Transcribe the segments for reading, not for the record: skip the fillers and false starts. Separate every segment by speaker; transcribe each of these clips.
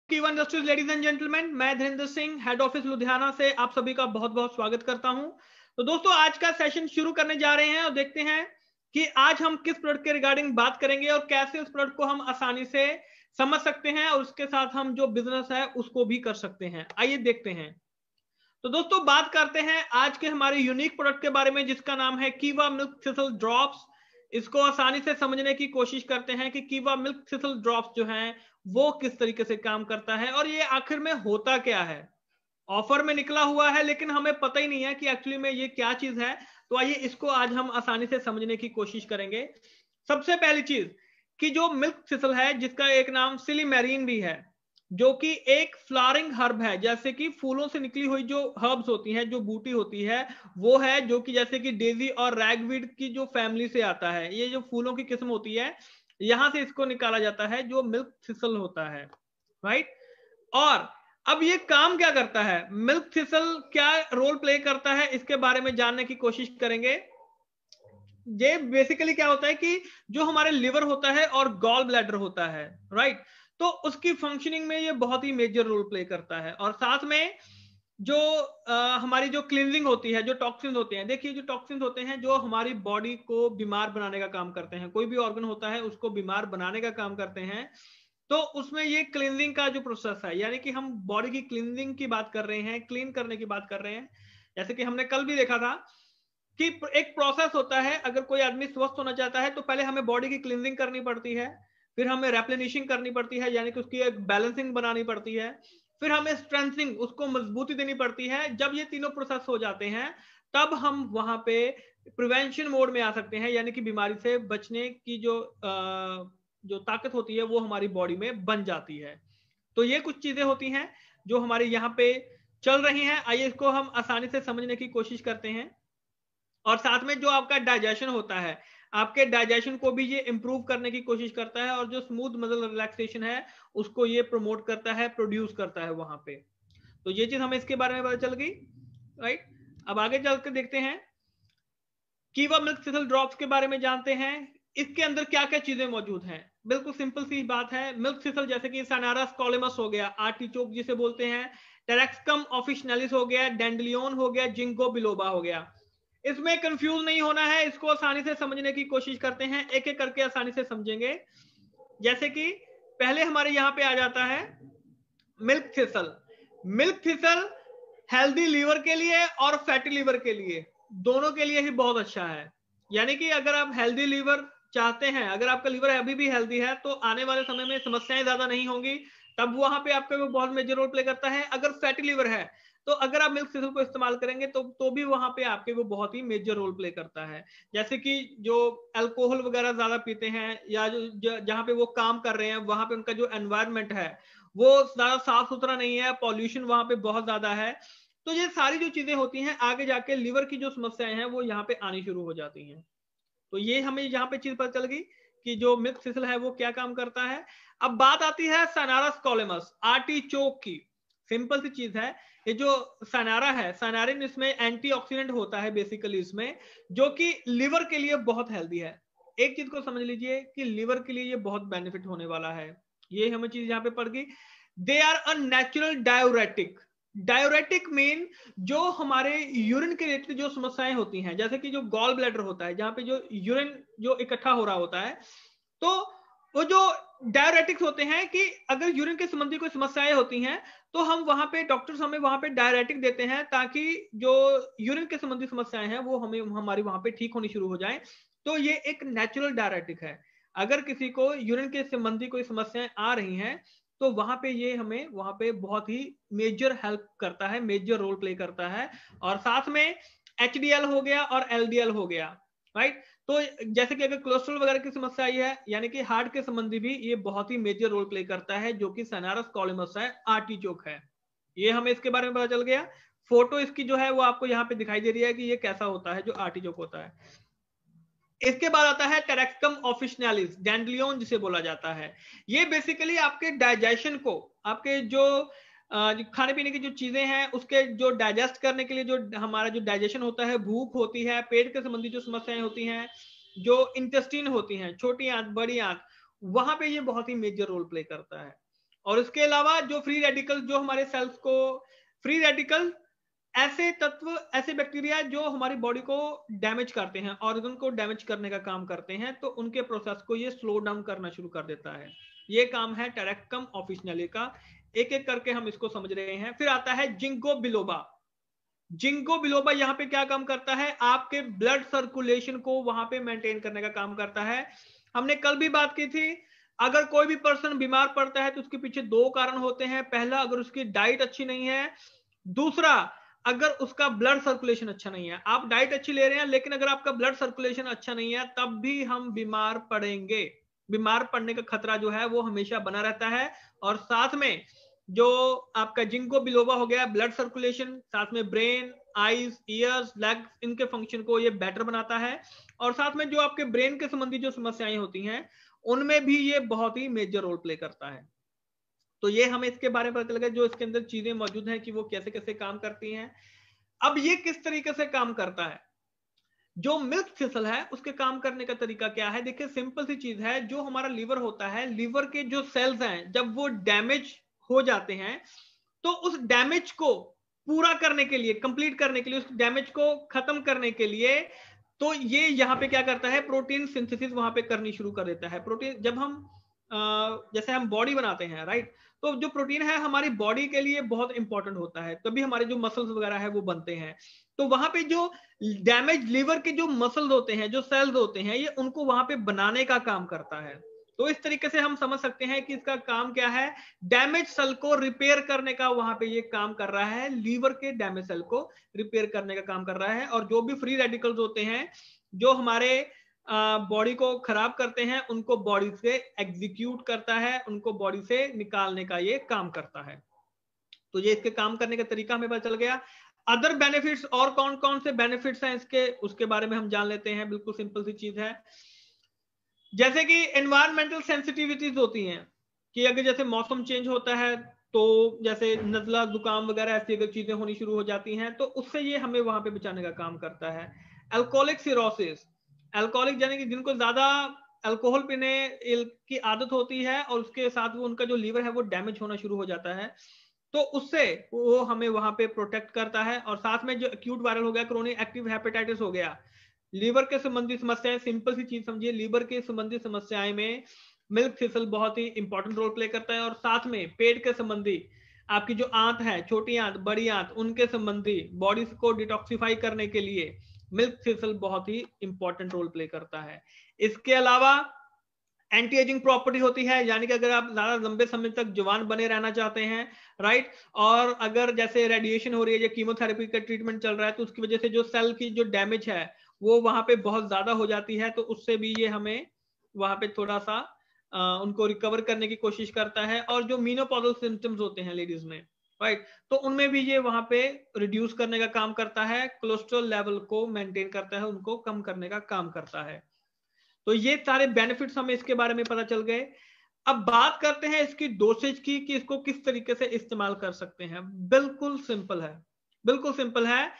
Speaker 1: KEYone justice ladies and gentleman, मैं Dhirendra Singh head office Ludhiana से आप सभी का बहुत बहुत स्वागत करता हूं। तो दोस्तों, आज का सेशन शुरू करने जा रहे हैं और देखते हैं कि आज हम किस प्रोडक्ट के रिगार्डिंग बात करेंगे और कैसे उस प्रोडक्ट को हम आसानी से समझ सकते हैं और उसके साथ हम जो बिजनेस है उसको भी कर सकते हैं। आइए देखते हैं। तो दोस्तों, बात करते हैं आज के हमारे यूनिक प्रोडक्ट के बारे में, जिसका नाम है कीवा मिल्क थिसल ड्रॉप्स। इसको आसानी से समझने की कोशिश करते हैं कि कीवा मिल्क थिसल ड्रॉप्स जो हैं वो किस तरीके से काम करता है और ये आखिर में होता क्या है। ऑफर में निकला हुआ है लेकिन हमें पता ही नहीं है कि एक्चुअली में ये क्या चीज है। तो आइए इसको आज हम आसानी से समझने की कोशिश करेंगे। सबसे पहली चीज कि जो मिल्क थिसल है, जिसका एक नाम सिलीमेरीन भी है, जो कि एक फ्लावरिंग हर्ब है, जैसे कि फूलों से निकली हुई जो हर्ब्स होती हैं, जो बूटी होती है वो है, जो कि जैसे कि डेजी और रैगवीड की जो फैमिली से आता है। ये जो फूलों की किस्म होती है, यहां से इसको निकाला जाता है जो मिल्क थिसल होता है, राइट। और अब ये काम क्या करता है, मिल्क थिसल क्या रोल प्ले करता है, इसके बारे में जानने की कोशिश करेंगे। ये बेसिकली क्या होता है कि जो हमारे लिवर होता है और गॉल ब्लैडर होता है, राइट, तो उसकी फंक्शनिंग में ये बहुत ही मेजर रोल प्ले करता है। और साथ में जो हमारी जो क्लींजिंग होती है, जो टॉक्सिन्स होते हैं, देखिए जो टॉक्सिन्स होते हैं जो हमारी बॉडी को बीमार बनाने का काम करते हैं, कोई भी ऑर्गन होता है उसको बीमार बनाने का काम करते हैं। तो उसमें ये क्लींजिंग का जो प्रोसेस है, यानी कि हम बॉडी की क्लींजिंग की बात कर रहे हैं, क्लीन करने की बात कर रहे हैं। जैसे कि हमने कल भी देखा था कि एक प्रोसेस होता है, अगर कोई आदमी स्वस्थ होना चाहता है तो पहले हमें बॉडी की क्लींजिंग करनी पड़ती है, फिर हमें रेप्लेनिशिंग करनी पड़ती है, यानी कि उसकी एक बैलेंसिंग बनानी पड़ती है, फिर हमें स्ट्रेंथनिंग, उसको मजबूती देनी पड़ती है। जब ये तीनों प्रोसेस हो जाते हैं तब हम वहां पे प्रिवेंशन मोड में आ सकते हैं, यानी कि बीमारी से बचने की जो ताकत होती है वो हमारी बॉडी में बन जाती है। तो ये कुछ चीजें होती हैं जो हमारे यहाँ पे चल रही हैं। आइए इसको हम आसानी से समझने की कोशिश करते हैं। और साथ में जो आपका डाइजेशन होता है, आपके डाइजेशन को भी ये इंप्रूव करने की कोशिश करता है, और जो स्मूथ मसल रिलैक्सेशन है उसको ये प्रमोट करता है, प्रोड्यूस करता है वहां पे। तो ये चीज हमें इसके बारे में पता चल गई, राइट। अब आगे चलकर देखते हैं, कीवा मिल्क थिसल ड्रॉप्स के बारे में जानते हैं। इसके अंदर क्या क्या चीजें मौजूद हैं। बिल्कुल सिंपल सी बात है, मिल्क थिसल जैसे कि सनारा स्कोलेमस हो गया, आर्टिचोक जिसे बोलते हैं, टेरेक्सकम ऑफिशिनलिस हो गया, डेंडलियोन हो गया, जिंको बिलोबा हो गया। इसमें कंफ्यूज नहीं होना है, इसको आसानी से समझने की कोशिश करते हैं, एक एक करके आसानी से समझेंगे। जैसे कि पहले हमारे यहां पे आ जाता है milk thistle. Milk thistle healthy liver के लिए और फैटी लीवर के लिए, दोनों के लिए ही बहुत अच्छा है। यानी कि अगर आप हेल्दी लीवर चाहते हैं, अगर आपका लीवर अभी भी हेल्दी है तो आने वाले समय में समस्याएं ज्यादा नहीं होंगी, तब वहां पे आपका वो बहुत मेजर रोल प्ले करता है। अगर फैटी लीवर है तो अगर आप मिल्क थिसल को इस्तेमाल करेंगे तो भी वहां पे आपके वो बहुत ही मेजर रोल प्ले करता है। जैसे कि जो अल्कोहल वगैरह ज्यादा पीते हैं, या जहां पे वो काम कर रहे हैं वहां पे उनका जो एनवायरमेंट है वो ज्यादा साफ सुथरा नहीं है, पॉल्यूशन वहां पे बहुत ज्यादा है, तो ये सारी जो चीजें होती हैं आगे जाके लिवर की जो समस्याएं हैं वो यहाँ पे आनी शुरू हो जाती हैं। तो ये हमें यहाँ पे चीज पता चल गई कि जो मिल्क थिसल है वो क्या काम करता है। अब बात आती है सनारा स्कोलेमस, आर्टिचोक की। सिंपल सी चीज है, ये जो सनारा है, सनारिन, इसमें एंटीऑक्सीडेंट होता है बेसिकली इसमें, जो कि लिवर के लिए बहुत हेल्दी है। एक चीज को समझ लीजिए कि लिवर के लिए ये बहुत बेनिफिट होने वाला है। ये हमें चीज यहाँ पे पड़ गई। They are a natural diuretic. Diuretic mean जो हमारे यूरिन के रिलेटेड जो समस्याएं होती हैं, जैसे कि जो गॉल ब्लैडर होता है जहां पे जो यूरिन जो इकट्ठा हो रहा होता है, तो वो जो डायरेटिक्स होते हैं कि अगर यूरिन के संबंधी कोई समस्याएं होती हैं तो हम वहां पे, डॉक्टर्स हमें वहां पे डायरेटिक देते हैं ताकि जो यूरिन के संबंधी समस्याएं हैं वो हमें हमारी वहां पे ठीक होनी शुरू हो जाए। तो ये एक नेचुरल डायरेटिक है। अगर किसी को यूरिन के संबंधी कोई समस्याएं आ रही हैं तो वहां पे ये हमें वहां पे बहुत ही मेजर हेल्प करता है, मेजर रोल प्ले करता है। और साथ में एचडीएल हो गया और एलडीएल हो गया, राइट। तो जैसे कि अगर कोलेस्ट्रॉल वगैरह की समस्या आई है, यानी कि हार्ट के संबंधी भी ये बहुत ही मेजर रोल प्ले करता है, जो कि सनारा स्कोलेमस है, आर्टिचोक है। ये हमें इसके बारे में पता चल गया। फोटो इसकी जो है वो आपको यहाँ पे दिखाई दे रही है कि ये कैसा होता है जो आर्टिचोक होता है। इसके बाद आता है टेरेक्सकम ऑफिशिनलिस, डैंडलियन जिसे बोला जाता है। ये बेसिकली आपके डाइजेशन को, आपके जो खाने पीने की जो चीजें हैं उसके जो डाइजेस्ट करने के लिए जो हमारा जो डाइजेशन होता है, भूख होती है, पेट के संबंधी जो समस्याएं होती हैं, जो इंटेस्टीन होती हैं, छोटी आंत बड़ी आंत, वहां पे ये बहुत ही मेजर रोल प्ले करता है। और इसके अलावा जो फ्री रेडिकल, जो हमारे सेल्स को, फ्री रेडिकल ऐसे तत्व, ऐसे बैक्टीरिया जो हमारी बॉडी को डैमेज करते हैं, ऑर्गन को डैमेज करने का काम करते हैं, तो उनके प्रोसेस को ये स्लो डाउन करना शुरू कर देता है। ये काम है टेरेक्टम ऑफिशिनली का। एक एक करके हम इसको समझ रहे हैं। फिर आता है जिंको बिलोबा। जिंको बिलोबा यहाँ पे क्या काम करता है, आपके ब्लड सर्कुलेशन को वहां पे मेंटेन करने का काम करता है। हमने कल भी बात की थी, अगर कोई भी पर्सन बीमार पड़ता है तो उसके पीछे दो कारण होते हैं। पहला, अगर उसकी डाइट अच्छी नहीं है। दूसरा, अगर उसका ब्लड सर्कुलेशन अच्छा नहीं है। आप डाइट अच्छी ले रहे हैं, लेकिन अगर आपका ब्लड सर्कुलेशन अच्छा नहीं है, तब भी हम बीमार पड़ेंगे। बीमार पड़ने का खतरा जो है वो हमेशा बना रहता है। और साथ में जो आपका जिंको बिलोबा हो गया, ब्लड सर्कुलेशन, साथ में ब्रेन, आईज, ईयर्स, लेग्स, इनके फंक्शन को ये बेटर बनाता है। और साथ में जो आपके ब्रेन के संबंधी जो समस्याएं होती हैं, उनमें भी ये बहुत ही मेजर रोल प्ले करता है। तो ये हमें इसके बारे में पता लगा, जो इसके अंदर चीजें मौजूद हैं कि वो कैसे कैसे काम करती हैं। अब ये किस तरीके से काम करता है, जो मिल्क थिसल है उसके काम करने का तरीका क्या है। देखिए, सिंपल सी चीज है। जो हमारा लीवर होता है, लीवर के जो सेल्स हैं, जब वो डैमेज हो जाते हैं, तो उस डैमेज को पूरा करने के लिए, कंप्लीट करने के लिए, उस डैमेज को खत्म करने के लिए, तो ये यहां पे क्या करता है, प्रोटीन सिंथेसिस वहां पे करनी शुरू कर देता है। प्रोटीन, जब हम जैसे हम बॉडी बनाते हैं, राइट, तो जो प्रोटीन है हमारी बॉडी के लिए बहुत इंपॉर्टेंट होता है, तभी हमारे जो मसल्स वगैरह है वो बनते हैं। तो वहां पे जो डैमेज लीवर के जो मसल्स होते हैं, जो सेल्स होते हैं, ये उनको वहां पे बनाने का काम करता है। तो इस तरीके से हम समझ सकते हैं कि इसका काम क्या है, डैमेज सेल को रिपेयर करने का वहां पे ये काम कर रहा है। लीवर के डैमेज सेल को रिपेयर करने का काम कर रहा है। और जो भी फ्री रेडिकल्स होते हैं जो हमारे बॉडी को खराब करते हैं, उनको बॉडी से एग्जीक्यूट करता है, उनको बॉडी से निकालने का ये काम करता है। तो ये इसके काम करने का तरीका हमें पता चल गया। अदर बेनिफिट्स, और कौन कौन से बेनिफिट्स हैं इसके, उसके बारे में हम जान लेते हैं। बिल्कुल सिंपल सी चीज है, जैसे कि एनवायरमेंटल सेंसिटिविटीज होती हैं, कि अगर जैसे मौसम चेंज होता है, तो जैसे नजला, जुकाम वगैरह ऐसी अगर चीजें होनी शुरू हो जाती हैं, तो उससे ये हमें वहां पे बचाने का काम करता है। अल्कोहलिक सिरोसिस, अल्कोहलिक यानी कि जिनको ज्यादा अल्कोहल पीने की आदत होती है, और उसके साथ वो उनका जो लीवर है वो डैमेज होना शुरू हो जाता है, तो उससे वो हमें वहां पे प्रोटेक्ट करता है। और साथ में जो एक्यूट वायरल हो गया, क्रोनिक एक्टिव हेपेटाइटिस हो गया, लीवर के संबंधी समस्याएं, सिंपल सी चीज समझिए, लीवर के संबंधी समस्याएं में मिल्क थिसल बहुत ही इंपॉर्टेंट रोल प्ले करता है। और साथ में पेट के संबंधी, आपकी जो आंत है, छोटी आंत, बड़ी आंत, उनके संबंधी बॉडी को डिटॉक्सिफाई करने के लिए मिल्क थिसल बहुत ही इंपॉर्टेंट रोल प्ले करता है। इसके अलावा एंटी एजिंग प्रॉपर्टी होती है, यानी कि अगर आप ज्यादा लंबे समय तक जवान बने रहना चाहते हैं, राइट, और अगर जैसे रेडिएशन हो रही है या कीमोथेरेपी का ट्रीटमेंट चल रहा है, तो उसकी वजह से जो सेल की जो डैमेज है वो वहां पे बहुत ज्यादा हो जाती है, तो उससे भी ये हमें वहां पे थोड़ा सा उनको रिकवर करने की कोशिश करता है। और जो मीनोपॉजल सिम्टम्स होते हैं लेडीज में, राइट, तो उनमें भी ये वहां पे रिड्यूस करने का काम करता है, कोलेस्ट्रॉल लेवल को मेंटेन करता है, उनको कम करने का काम करता है। तो ये सारे बेनिफिट्स हमें इसके बारे में पता चल गए। अब बात करते हैं इसकी डोसेज की, कि इसको किस तरीके से इस्तेमाल कर सकते हैं। बिल्कुल सिंपल है, बिल्कुल सिंपल है।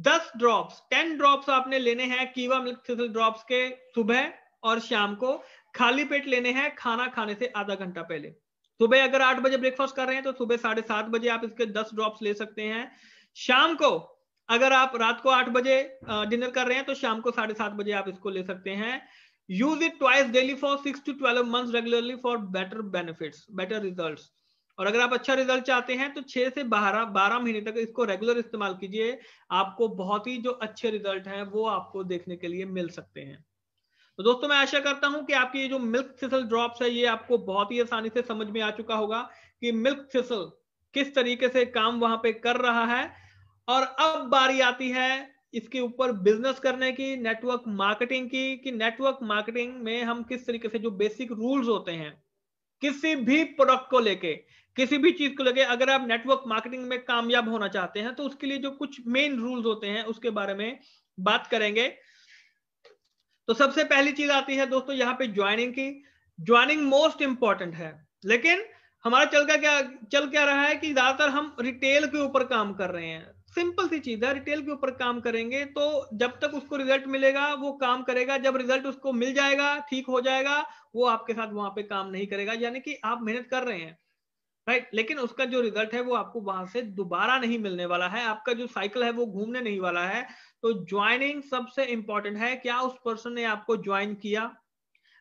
Speaker 1: 10 ड्रॉप्स, 10 ड्रॉप्स आपने लेने हैं कीवा मिल्क थिसल ड्रॉप्स के, सुबह और शाम को खाली पेट लेने हैं, खाना खाने से आधा घंटा पहले। सुबह अगर 8 बजे ब्रेकफास्ट कर रहे हैं तो सुबह 7:30 बजे आप इसके 10 ड्रॉप्स ले सकते हैं। शाम को, अगर आप रात को 8 बजे डिनर कर रहे हैं तो शाम को 7:30 बजे आप इसको ले सकते हैं। Use it twice daily for 6 to 12 months regularly for better benefits, better results. और अगर आप अच्छा रिजल्ट चाहते हैं तो 6 से 12 महीने तक इसको रेगुलर इस्तेमाल कीजिए, आपको बहुत ही जो अच्छे रिजल्ट हैं वो आपको देखने के लिए मिल सकते हैं। तो दोस्तों, मैं आशा करता हूं कि आपकी ये जो मिल्क थिसल ड्रॉप्स है ये आपको बहुत ही आसानी से समझ में आ चुका होगा कि मिल्क थिसल किस तरीके से काम वहां पे कर रहा है। और अब बारी आती है इसके ऊपर बिजनेस करने की, नेटवर्क मार्केटिंग की, कि नेटवर्क मार्केटिंग में हम किस तरीके से जो बेसिक रूल्स होते हैं किसी भी प्रोडक्ट को लेके, किसी भी चीज को लेके, अगर आप नेटवर्क मार्केटिंग में कामयाब होना चाहते हैं तो उसके लिए जो कुछ मेन रूल्स होते हैं उसके बारे में बात करेंगे। तो सबसे पहली चीज आती है दोस्तों यहाँ पे ज्वाइनिंग की। ज्वाइनिंग मोस्ट इंपॉर्टेंट है, लेकिन हमारा चल क्या रहा है कि ज्यादातर हम रिटेल के ऊपर काम कर रहे हैं। सिंपल सी चीज है, रिटेल के ऊपर काम करेंगे तो जब तक उसको रिजल्ट मिलेगा वो काम करेगा, जब रिजल्ट उसको मिल जाएगा, ठीक हो जाएगा, वो आपके साथ वहां पे काम नहीं करेगा। यानी कि आप मेहनत कर रहे हैं, राइट, लेकिन उसका जो रिजल्ट है वो आपको वहां से दोबारा नहीं मिलने वाला है, आपका जो साइकिल है वो घूमने नहीं वाला है। तो ज्वाइनिंग सबसे इंपॉर्टेंट है। क्या उस पर्सन ने आपको ज्वाइन किया?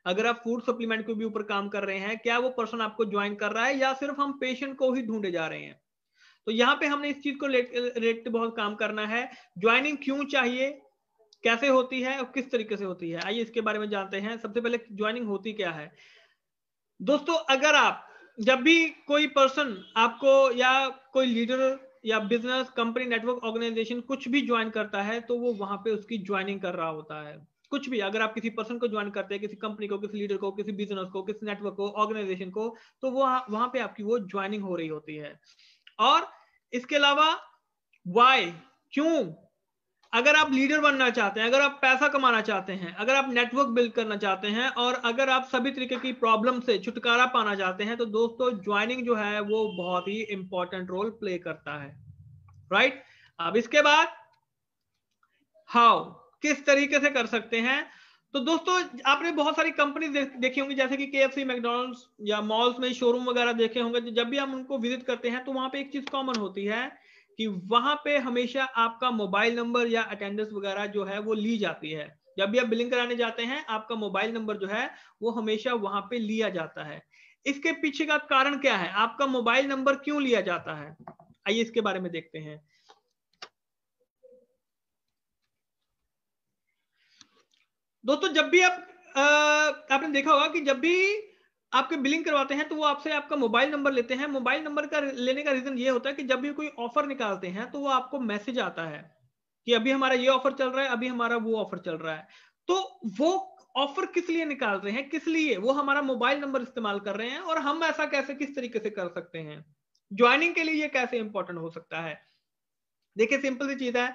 Speaker 1: अगर आप फूड सप्लीमेंट के भी ऊपर काम कर रहे हैं, क्या वो पर्सन आपको ज्वाइन कर रहा है या सिर्फ हम पेशेंट को ही ढूंढे जा रहे हैं? तो यहाँ पे हमने इस चीज को रेट बहुत काम करना है। ज्वाइनिंग क्यों चाहिए, कैसे होती है और किस तरीके से होती है, आइए इसके बारे में जानते हैं। सबसे पहले ज्वाइनिंग होती क्या है दोस्तों? अगर आप जब भी कोई पर्सन आपको या कोई लीडर या बिजनेस कंपनी नेटवर्क ऑर्गेनाइजेशन कुछ भी ज्वाइन करता है तो वो वहां पे उसकी ज्वाइनिंग कर रहा होता है। कुछ भी अगर आप किसी पर्सन को ज्वाइन करते हैं, किसी कंपनी को, किसी लीडर को, किसी बिजनेस को, किसी नेटवर्क को, ऑर्गेनाइजेशन को, तो वो वहां पे आपकी वो ज्वाइनिंग हो रही होती है। और इसके अलावा वाई, क्यों? अगर आप लीडर बनना चाहते हैं, अगर आप पैसा कमाना चाहते हैं, अगर आप नेटवर्क बिल्ड करना चाहते हैं और अगर आप सभी तरीके की प्रॉब्लम से छुटकारा पाना चाहते हैं तो दोस्तों ज्वाइनिंग जो है वो बहुत ही इंपॉर्टेंट रोल प्ले करता है। राइट, अब इसके बाद हाउ, किस तरीके से कर सकते हैं? तो दोस्तों आपने बहुत सारी कंपनी देखी होंगी, जैसे कि KFC, मैकडॉनल्ड्स या मॉल्स में शोरूम वगैरह देखे होंगे। जब भी हम उनको विजिट करते हैं तो वहां पे एक चीज कॉमन होती है कि वहां पे हमेशा आपका मोबाइल नंबर या अटेंडेंस वगैरह जो है वो ली जाती है। जब भी आप बिलिंग कराने जाते हैं आपका मोबाइल नंबर जो है वो हमेशा वहां पे लिया जाता है। इसके पीछे का कारण क्या है, आपका मोबाइल नंबर क्यों लिया जाता है? आइए इसके बारे में देखते हैं। दोस्तों जब भी आपने देखा होगा कि जब भी आपके बिलिंग करवाते हैं तो वो आपसे आपका मोबाइल नंबर लेते हैं। मोबाइल नंबर का लेने का रीजन ये होता है कि जब भी कोई ऑफर निकालते हैं तो वो आपको मैसेज आता है कि अभी हमारा ये ऑफर चल रहा है, अभी हमारा वो ऑफर चल रहा है। तो वो ऑफर किस लिए निकाल रहे हैं, किस लिए? वो हमारा मोबाइल नंबर इस्तेमाल कर रहे हैं। और हम ऐसा कैसे, किस तरीके से कर सकते हैं? ज्वाइनिंग के लिए ये कैसे इंपॉर्टेंट हो सकता है? देखिए सिंपल सी चीज है।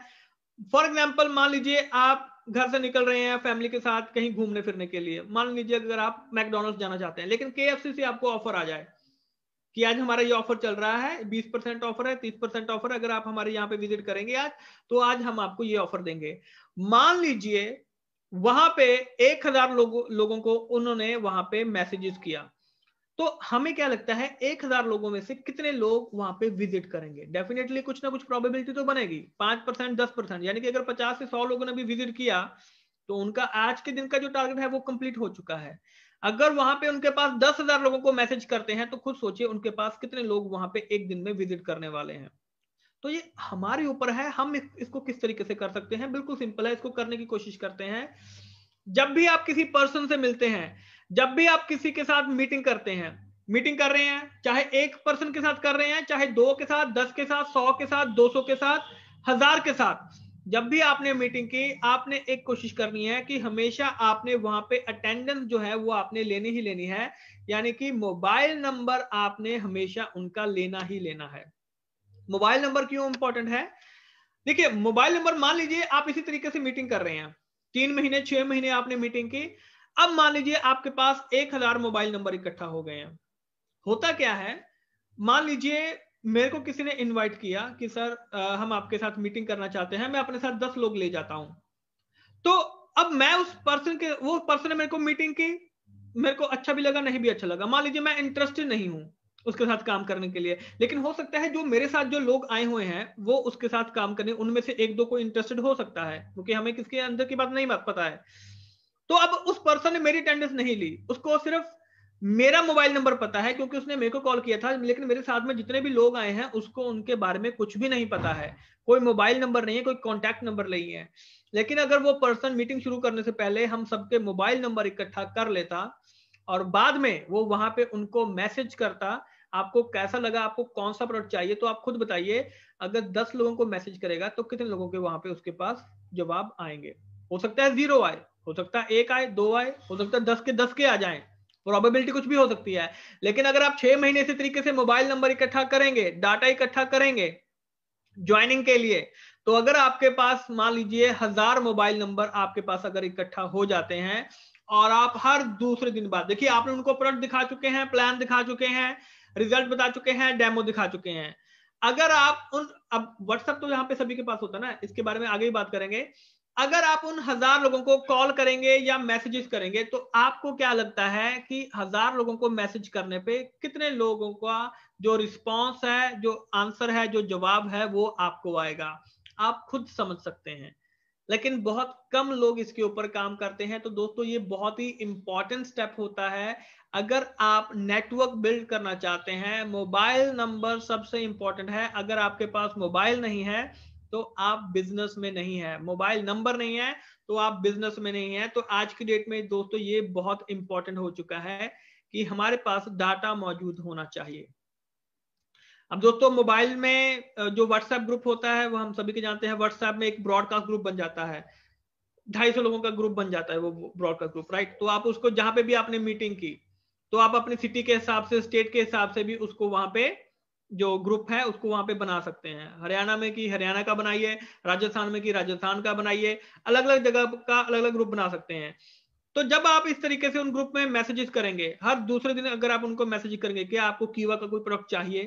Speaker 1: फॉर एग्जाम्पल मान लीजिए आप घर से निकल रहे हैं फैमिली के साथ कहीं घूमने फिरने के लिए। मान लीजिए अगर आप मैकडॉनल्ड्स जाना चाहते हैं लेकिन KFC से आपको ऑफर आ जाए कि आज हमारा ये ऑफर चल रहा है, 20% ऑफर है, 30% ऑफर है, अगर आप हमारे यहाँ पे विजिट करेंगे आज तो आज हम आपको ये ऑफर देंगे। मान लीजिए वहां पे 1000 लोगों को उन्होंने वहां पे मैसेजेस किया, तो हमें क्या लगता है 1000 लोगों में से कितने लोग वहां पे विजिट करेंगे? डेफिनेटली कुछ ना कुछ प्रोबेबिलिटी तो बनेगी, 5%, 10%। यानी कि अगर 50 से 100 लोगों ने भी विजिट किया तो उनका आज के दिन का जो टारगेट है वो कंप्लीट हो चुका है। अगर वहां पे उनके पास 10,000 लोगों को मैसेज करते हैं तो खुद सोचिए उनके पास कितने लोग वहां पे एक दिन में विजिट करने वाले हैं। तो ये हमारे ऊपर है, हम इसको किस तरीके से कर सकते हैं। बिल्कुल सिंपल है, इसको करने की कोशिश करते हैं। जब भी आप किसी पर्सन से मिलते हैं, जब भी आप किसी के साथ मीटिंग करते हैं, मीटिंग कर रहे हैं, चाहे एक पर्सन के साथ कर रहे हैं, चाहे 2 के साथ, 10 के साथ, 100 के साथ, 200 के साथ, 1000 के साथ, जब भी आपने मीटिंग की आपने एक कोशिश करनी है कि हमेशा आपने वहां पे अटेंडेंस जो है वो आपने लेनी ही लेनी है। यानी कि मोबाइल नंबर आपने हमेशा उनका लेना ही लेना है। मोबाइल नंबर क्यों इंपॉर्टेंट है? देखिए मोबाइल नंबर, मान लीजिए आप इसी तरीके से मीटिंग कर रहे हैं, 3 महीने 6 महीने आपने मीटिंग की। अब मान लीजिए आपके पास 1000 मोबाइल नंबर इकट्ठा हो गए हैं। होता क्या है, मान लीजिए मेरे को किसी ने इनवाइट किया कि सर हम आपके साथ मीटिंग करना चाहते हैं, मैं अपने साथ 10 लोग ले जाता हूं। तो अब मैं उस पर्सन के, वो पर्सन ने मेरे को मीटिंग की, मेरे को अच्छा भी लगा नहीं भी अच्छा लगा, मान लीजिए मैं इंटरेस्टेड नहीं हूं उसके साथ काम करने के लिए, लेकिन हो सकता है जो मेरे साथ जो लोग आए हुए हैं वो उसके साथ काम करने, उनमें से एक दो को इंटरेस्टेड हो सकता है, क्योंकि हमें किसके अंदर की बात नहीं पता है। तो अब उस पर्सन ने मेरी अटेंडेंस नहीं ली, उसको सिर्फ मेरा मोबाइल नंबर पता है क्योंकि उसने मेरे को कॉल किया था, लेकिन मेरे साथ में जितने भी लोग आए हैं उसको उनके बारे में कुछ भी नहीं पता है, कोई मोबाइल नंबर नहीं है, कोई कॉन्टैक्ट नंबर नहीं है। लेकिन अगर वो पर्सन मीटिंग शुरू करने से पहले हम सबके मोबाइल नंबर इकट्ठा कर लेता और बाद में वो वहां पे उनको मैसेज करता, आपको कैसा लगा, आपको कौन सा प्रोडक्ट चाहिए, तो आप खुद बताइए। अगर 10 लोगों को मैसेज करेगा तो कितने लोगों के वहां पे उसके पास जवाब आएंगे? हो सकता है 0 आए, हो सकता है 1 आए, 2 आए, हो सकता है 10 के आ जाएं, प्रोबेबिलिटी कुछ भी हो सकती है। लेकिन अगर आप 6 महीने इसी तरीके से मोबाइल नंबर इकट्ठा करेंगे, डाटा इकट्ठा करेंगे ज्वाइनिंग के लिए, तो अगर आपके पास मान लीजिए 1000 मोबाइल नंबर आपके पास अगर इकट्ठा हो जाते हैं और आप हर दूसरे दिन बाद, देखिए आपने उनको प्रोडक्ट दिखा चुके हैं, प्लान दिखा चुके हैं, रिजल्ट बता चुके हैं, डेमो दिखा चुके हैं। अगर आप उन, अब व्हाट्सएप तो यहाँ पे सभी के पास होता है ना, इसके बारे में आगे ही बात करेंगे। अगर आप उन 1000 लोगों को कॉल करेंगे या मैसेजेस करेंगे तो आपको क्या लगता है कि 1000 लोगों को मैसेज करने पे कितने लोगों का जो रिस्पॉन्स है, जो आंसर है, जो जवाब है वो आपको आएगा? आप खुद समझ सकते हैं। लेकिन बहुत कम लोग इसके ऊपर काम करते हैं। तो दोस्तों ये बहुत ही इंपॉर्टेंट स्टेप होता है। अगर आप नेटवर्क बिल्ड करना चाहते हैं, मोबाइल नंबर सबसे इंपॉर्टेंट है। अगर आपके पास मोबाइल नहीं है तो आप बिजनेस में नहीं है, मोबाइल नंबर नहीं है तो आप बिजनेस में नहीं है। तो आज की डेट में दोस्तों ये बहुत इंपॉर्टेंट हो चुका है कि हमारे पास डाटा मौजूद होना चाहिए। अब दोस्तों मोबाइल में जो व्हाट्सएप ग्रुप होता है वो हम सभी के जानते हैं। व्हाट्सएप में एक ब्रॉडकास्ट ग्रुप बन जाता है, 250 लोगों का ग्रुप बन जाता है वो ब्रॉडकास्ट ग्रुप, राइट। तो आप उसको जहां पे भी आपने मीटिंग की तो आप अपनी सिटी के हिसाब से, स्टेट के हिसाब से भी उसको वहां पे जो ग्रुप है उसको वहां पे बना सकते हैं। हरियाणा में की हरियाणा का बनाइए, राजस्थान में की राजस्थान का बनाइए, अलग अलग जगह का अलग अलग ग्रुप बना सकते हैं। तो जब आप इस तरीके से उन ग्रुप में मैसेजेस करेंगे, हर दूसरे दिन अगर आप उनको मैसेज करेंगे कि आपको कीवा का कोई प्रोडक्ट चाहिए,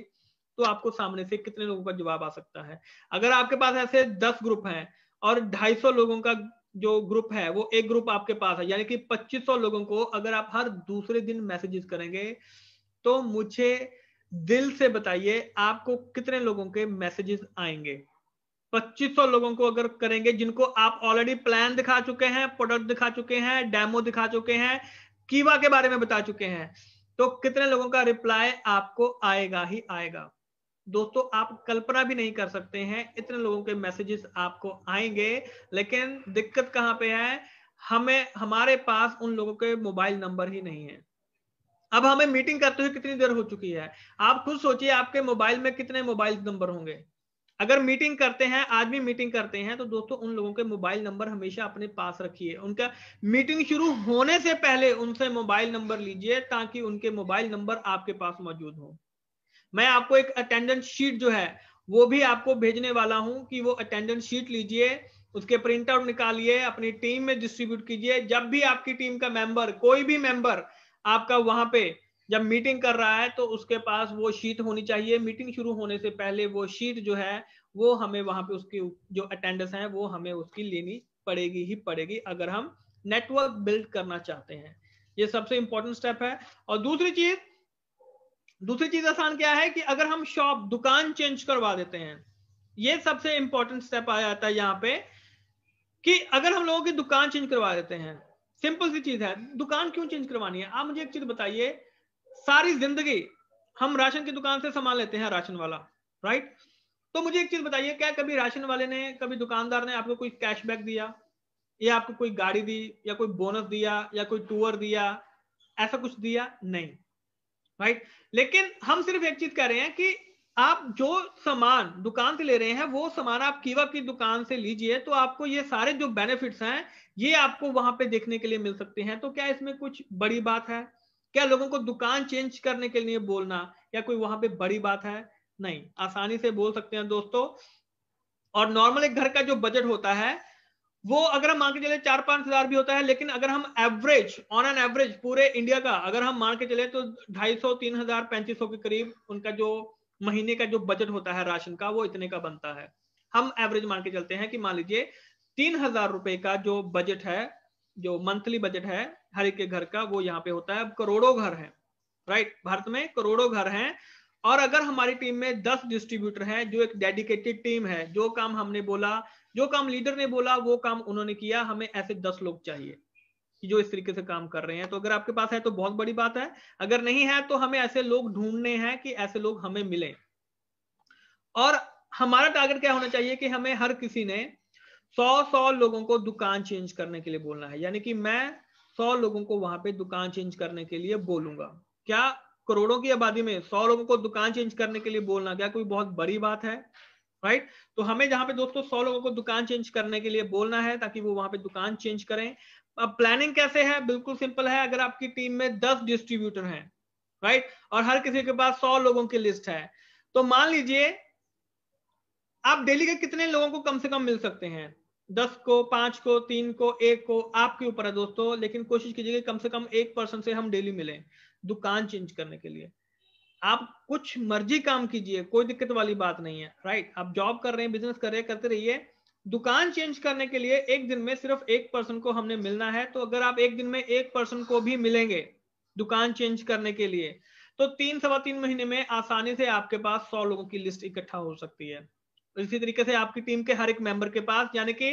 Speaker 1: तो आपको सामने से कितने लोगों का जवाब आ सकता है? अगर आपके पास ऐसे 10 ग्रुप हैं और 250 लोगों का जो ग्रुप है वो एक ग्रुप आपके पास है, यानी कि 2500 लोगों को अगर आप हर दूसरे दिन मैसेजेस करेंगे, तो मुझे दिल से बताइए आपको कितने लोगों के मैसेजेस आएंगे? 2500 लोगों को अगर करेंगे जिनको आप ऑलरेडी प्लान दिखा चुके हैं, प्रोडक्ट दिखा चुके हैं, डेमो दिखा चुके हैं, कीवा के बारे में बता चुके हैं, तो कितने लोगों का रिप्लाई आपको आएगा ही आएगा? दोस्तों आप कल्पना भी नहीं कर सकते हैं इतने लोगों के मैसेजेस आपको आएंगे। लेकिन दिक्कत कहां पे है? हमारे पास उन लोगों के मोबाइल नंबर ही नहीं है। अब हमें मीटिंग करते हुए कितनी देर हो चुकी है? आप खुद सोचिए आपके मोबाइल में कितने मोबाइल नंबर होंगे। अगर मीटिंग करते हैं, आज भी मीटिंग करते हैं, तो दोस्तों उन लोगों के मोबाइल नंबर हमेशा अपने पास रखिए। उनका मीटिंग शुरू होने से पहले उनसे मोबाइल नंबर लीजिए ताकि उनके मोबाइल नंबर आपके पास मौजूद हो। मैं आपको एक अटेंडेंस शीट जो है वो भी आपको भेजने वाला हूं कि वो अटेंडेंस शीट लीजिए, उसके प्रिंट आउट निकालिए, अपनी टीम में डिस्ट्रीब्यूट कीजिए। जब भी आपकी टीम का मेंबर, कोई भी मेंबर आपका वहां पे जब मीटिंग कर रहा है तो उसके पास वो शीट होनी चाहिए। मीटिंग शुरू होने से पहले वो शीट जो है वो हमें वहां पे उसकी जो अटेंडेंस है वो हमें उसकी लेनी पड़ेगी ही पड़ेगी, अगर हम नेटवर्क बिल्ड करना चाहते हैं। ये सबसे इंपॉर्टेंट स्टेप है। और दूसरी चीज आसान क्या है कि अगर हम शॉप, दुकान चेंज करवा देते हैं, ये सबसे इंपॉर्टेंट स्टेप आ जाता है यहाँ पे कि अगर हम लोगों की दुकान चेंज करवा देते हैं, सिंपल सी चीज है, दुकान क्यों चेंज करवानी है? आप मुझे एक चीज बताइए, सारी जिंदगी हम राशन की दुकान से सामान लेते हैं, राशन वाला, राइट। तो मुझे एक चीज बताइए, क्या कभी राशन वाले ने, कभी दुकानदार ने आपको कोई कैशबैक दिया, या आपको कोई गाड़ी दी, या कोई बोनस दिया, या कोई टूर दिया? ऐसा कुछ दिया? नहीं, राइट। लेकिन हम सिर्फ एक चीज कह रहे हैं कि आप जो सामान दुकान से ले रहे हैं वो सामान आप कीवा की दुकान से लीजिए, तो आपको ये सारे जो बेनिफिट्स हैं ये आपको वहां पे देखने के लिए मिल सकते हैं। तो क्या इसमें कुछ बड़ी बात है? क्या लोगों को दुकान चेंज करने के लिए बोलना या कोई वहां पे बड़ी बात है? नहीं, आसानी से बोल सकते हैं दोस्तों। और नॉर्मल एक घर का जो बजट होता है वो अगर हम मान के चले 4-5 हजार भी होता है, लेकिन अगर हम एवरेज, ऑन एन एवरेज पूरे इंडिया का अगर हम मान के चले तो 250, 3,000, 3,500 के करीब उनका जो महीने का जो बजट होता है राशन का वो इतने का बनता है। हम एवरेज मान के चलते हैं कि मान लीजिए 3,000 रुपए का जो बजट है, जो मंथली बजट है हर एक के घर का, वो यहाँ पे होता है। अब करोड़ों घर हैं, राइट, भारत में करोड़ों घर हैं। और अगर हमारी टीम में 10 डिस्ट्रीब्यूटर हैं, जो एक डेडिकेटेड टीम है, जो काम हमने बोला, जो काम लीडर ने बोला वो काम उन्होंने किया, हमें ऐसे 10 लोग चाहिए कि जो इस तरीके से काम कर रहे हैं। तो अगर आपके पास है तो बहुत बड़ी बात है, अगर नहीं है तो हमें ऐसे लोग ढूंढने हैं कि ऐसे लोग हमें मिले। और हमारा टारगेट क्या होना चाहिए कि हमें हर किसी ने 100 लोगों को दुकान चेंज करने के लिए बोलना है। यानी कि मैं 100 लोगों को वहां पे दुकान चेंज करने के लिए बोलूंगा। क्या करोड़ों की आबादी में 100 लोगों को दुकान चेंज करने के लिए बोलना क्या कोई बहुत बड़ी बात है? राइट। तो हमें जहां पे दोस्तों 100 लोगों को दुकान चेंज करने के लिए बोलना है ताकि वो वहां पे दुकान चेंज करें। अब प्लानिंग कैसे है? बिल्कुल सिंपल है। अगर आपकी टीम में 10 डिस्ट्रीब्यूटर हैं, राइट, और हर किसी के पास 100 लोगों की लिस्ट है, तो मान लीजिए आप डेली के कितने लोगों को कम से कम मिल सकते हैं? 10 को, 5 को, 3 को, 1 को, आपके ऊपर है दोस्तों। लेकिन कोशिश कीजिए कि कम से कम एक पर्सन से हम डेली मिलें दुकान चेंज करने के लिए। आप कुछ मर्जी काम कीजिए, कोई दिक्कत वाली बात नहीं है, राइट। आप जॉब कर रहे हैं, बिजनेस कर रहे हैं, करते रहिए, दुकान चेंज करने के लिए एक दिन में सिर्फ एक पर्सन को हमने मिलना है। तो अगर आप एक दिन में एक पर्सन को भी मिलेंगे दुकान चेंज करने के लिए, तो 3-3.25 महीने में आसानी से आपके पास 100 लोगों की लिस्ट इकट्ठा हो सकती है। इसी तरीके से आपकी टीम के हर एक मेंबर के पास, यानी कि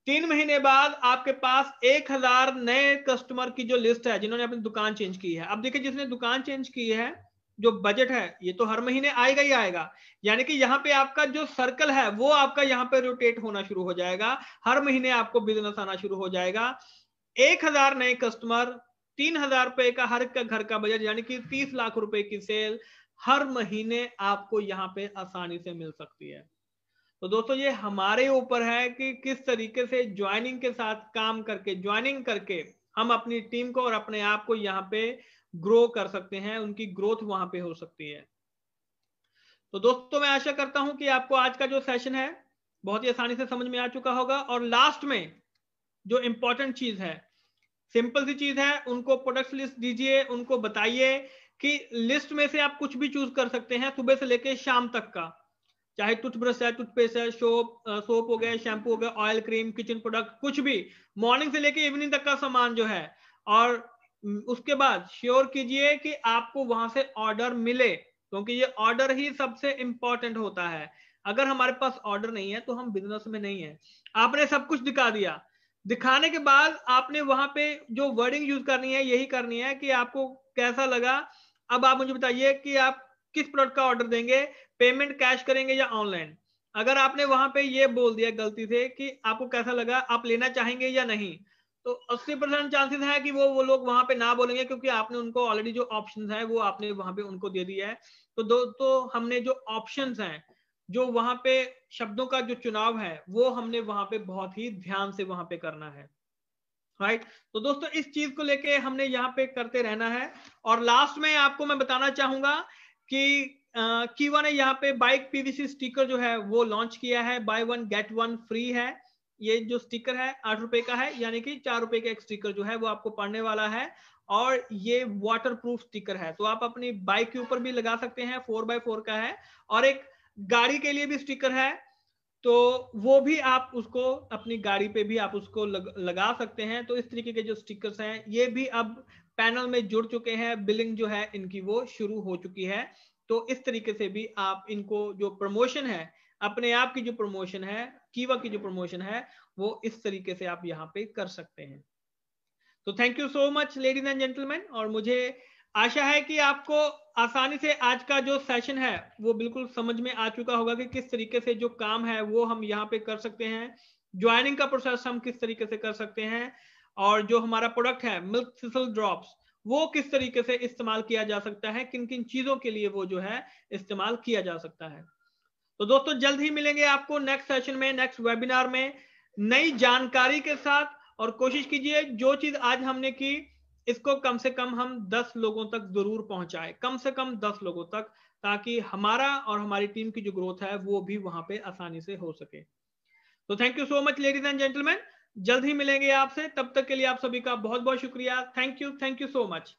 Speaker 1: 3 महीने बाद आपके पास 1000 नए कस्टमर की जो लिस्ट है जिन्होंने अपनी दुकान चेंज की है। अब देखिए, जिसने दुकान चेंज की है, जो बजट है ये तो हर महीने आएगा ही आएगा, यानी कि यहाँ पे आपका जो सर्कल है वो आपका यहाँ पे रोटेट होना शुरू हो जाएगा। हर महीने आपको बिजनेस आना शुरू हो जाएगा। 1000 नए कस्टमर, 3000 रुपए का हर का घर का बजट, यानी कि 30 लाख रुपए की सेल हर महीने आपको यहाँ पे आसानी से मिल सकती है। तो दोस्तों, ये हमारे ऊपर है कि किस तरीके से ज्वाइनिंग के साथ काम करके, ज्वाइनिंग करके हम अपनी टीम को और अपने आप को यहाँ पे ग्रो कर सकते हैं, उनकी ग्रोथ वहां पे हो सकती है। तो दोस्तों, मैं आशा करता हूं कि आपको आज का जो सेशन है बहुत ही आसानी से समझ में आ चुका होगा। और लास्ट में जो इंपॉर्टेंट चीज है, सिंपल सी चीज है, उनको प्रोडक्ट लिस्ट दीजिए, उनको बताइए कि लिस्ट में से आप कुछ भी चूज कर सकते हैं सुबह से लेके शाम तक का, चाहे टूथब्रश है, टूथपेस्ट है, सोप हो गया, शैम्पू हो गया, ऑयल, क्रीम, किचन प्रोडक्ट, कुछ भी, मॉर्निंग से लेके इवनिंग तक का सामान जो है। और उसके बाद श्योर कीजिए कि आपको वहां से ऑर्डर मिले, क्योंकि ये ऑर्डर ही सबसे इंपॉर्टेंट होता है। अगर हमारे पास ऑर्डर नहीं है तो हम बिजनेस में नहीं है। आपने सब कुछ दिखा दिया, दिखाने के बाद आपने वहां पे जो वर्डिंग यूज करनी है यही करनी है कि आपको कैसा लगा। अब आप मुझे बताइए कि आप किस प्रोडक्ट का ऑर्डर देंगे, पेमेंट कैश करेंगे या ऑनलाइन। अगर आपने वहां पे ये बोल दिया गलती से कि आपको कैसा लगा, आप लेना चाहेंगे या नहीं, तो 80% चांसेस है कि वो लोग वहां पे ना बोलेंगे, क्योंकि आपने उनको ऑलरेडी जो ऑप्शंस है वो आपने वहां पे उनको दे दिया है। तो दोस्तों, हमने जो ऑप्शंस हैं, जो वहां पे शब्दों का जो चुनाव है, वो हमने वहां पे बहुत ही ध्यान से वहां पे करना है, राइट। तो दोस्तों, इस चीज को लेके हमने यहाँ पे करते रहना है। और लास्ट में आपको मैं बताना चाहूंगा कि कीवा ने यहाँ पे बाइक पीवीसी स्टिकर जो है वो लॉन्च किया है, बाय 1 गेट 1 फ्री है। ये जो स्टिकर है 8 रुपए का है, यानी कि 4 रुपए का एक स्टिकर जो है वो आपको पड़ने वाला है। और ये वाटर प्रूफ स्टिकर है, तो आप अपनी बाइक के ऊपर भी लगा सकते हैं, 4x4 का है। और एक गाड़ी के लिए भी स्टिकर है, तो वो भी आप उसको अपनी गाड़ी पे भी आप उसको लगा सकते हैं। तो इस तरीके के जो स्टिकर्स हैं ये भी अब पैनल में जुड़ चुके हैं, बिलिंग जो है इनकी वो शुरू हो चुकी है। तो इस तरीके से भी आप इनको, जो प्रमोशन है, अपने आप की जो प्रमोशन है, कीवा की जो प्रमोशन है, वो इस तरीके से आप यहाँ पे कर सकते हैं। तो thank you so much ladies and gentleman, और मुझे आशा है कि आपको आसानी से आज का जो सेशन है वो बिल्कुल समझ में आ चुका होगा कि किस तरीके से जो काम है वो हम यहाँ पे कर सकते हैं, ज्वाइनिंग का प्रोसेस हम किस तरीके से कर सकते हैं, और जो हमारा प्रोडक्ट है मिल्क सिसल ड्रॉप्स, वो किस तरीके से इस्तेमाल किया जा सकता है, किन किन चीजों के लिए वो जो है इस्तेमाल किया जा सकता है। तो दोस्तों, जल्द ही मिलेंगे आपको नेक्स्ट सेशन में, नेक्स्ट वेबिनार में, नई जानकारी के साथ। और कोशिश कीजिए जो चीज आज हमने की इसको कम से कम हम 10 लोगों तक जरूर पहुंचाएं, कम से कम 10 लोगों तक, ताकि हमारा और हमारी टीम की जो ग्रोथ है वो भी वहां पे आसानी से हो सके। तो thank you so much ladies and gentleman, जल्द ही मिलेंगे आपसे, तब तक के लिए आप सभी का बहुत बहुत शुक्रिया। Thank you so much.